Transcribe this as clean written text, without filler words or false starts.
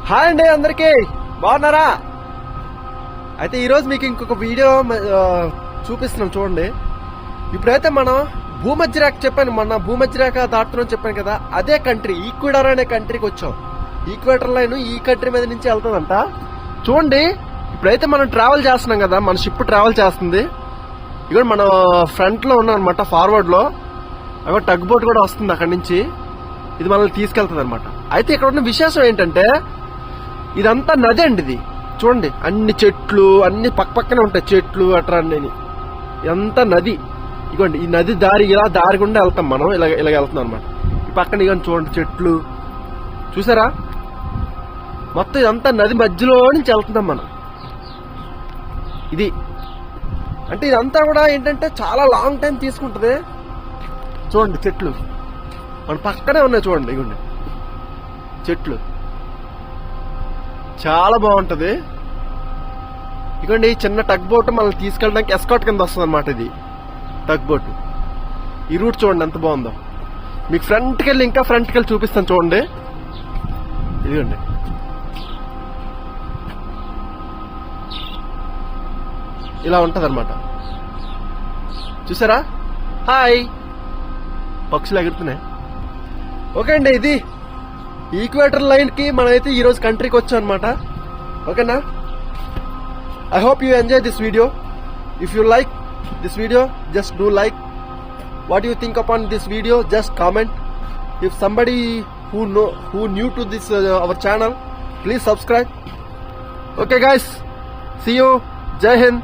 Hi అండి, అందరికీ బాగున్నారా? అయితే ఈరోజు మీకు ఇంకొక వీడియో చూపిస్తున్నాం చూడండి. ఇప్పుడైతే మనం భూమధ్యరేఖ చెప్పాను, మొన్న భూమధ్యరేఖ దాటుతున్నాం చెప్పాను కదా, అదే కంట్రీ ఈక్వెడార్ అనే కంట్రీకి వచ్చాం. ఈక్వేటర్ లైన్ ఈ కంట్రీ మీద నుంచి వెళ్తుందంట. చూడండి, ఇప్పుడైతే మనం ట్రావెల్ చేస్తున్నాం కదా, మన షిప్ ట్రావెల్ చేస్తుంది. ఇక్కడ మన ఫ్రంట్ లో ఉన్నాం అనమాట, ఫార్వర్డ్ లో అక్కడ టగ్ బోట్ కూడా వస్తుంది అక్కడి నుంచి. ఇది మనల్ని తీసుకెళ్తుంది అనమాట. అయితే ఇక్కడ ఉన్న విశేషం ఏంటంటే, ఇదంతా నది అండి. ఇది చూడండి, అన్ని చెట్లు అన్ని పక్కనే ఉంటాయి, చెట్లు అట్లా అన్ని. ఎంత నది, ఇగోండి ఈ నది దారి, ఇలా దారి గుండా వెళ్తాం మనం, ఇలా వెళ్తున్నాం అనమాట. ఈ పక్కన ఇగోండి చూడండి చెట్లు చూసారా, మొత్తం ఇదంతా నది మధ్యలో నుంచి వెళ్తున్నాం మనం. ఇది అంటే ఇదంతా కూడా ఏంటంటే చాలా లాంగ్ టైం తీసుకుంటుంది. చూడండి చెట్లు మన పక్కనే ఉన్నాయి, చూడండి ఇగోండి చెట్లు, చాలా బాగుంటది. ఇగోండి చిన్న టగ్ బోట్ మనల్ని తీసుకెళ్ళడానికి ఎస్కాట్ కింద వస్తుంది అనమాట. ఇది టగ్ బోట్. ఈ రూట్ చూడండి ఎంత బాగుందో. మీకు ఫ్రంట్కి వెళ్ళి ఇంకా ఫ్రంట్కి వెళ్ళి చూపిస్తాను చూడండి. ఇదిగోండి ఇలా ఉంటది అనమాట, చూసారా? హాయ్, పక్షులు ఎగురుతున్నాయి. ఓకే అండి, ఇది ఈక్వేటర్ లైన్ కి మనమైతే ఈ రోజు కంట్రీకి వచ్చాం అనమాట. ఓకేనా? I hope you enjoy this video. If you like this video, just do like. What you think upon this video, just comment. If somebody who new to this our channel, please subscribe. Okay guys, see you. Jai Hind.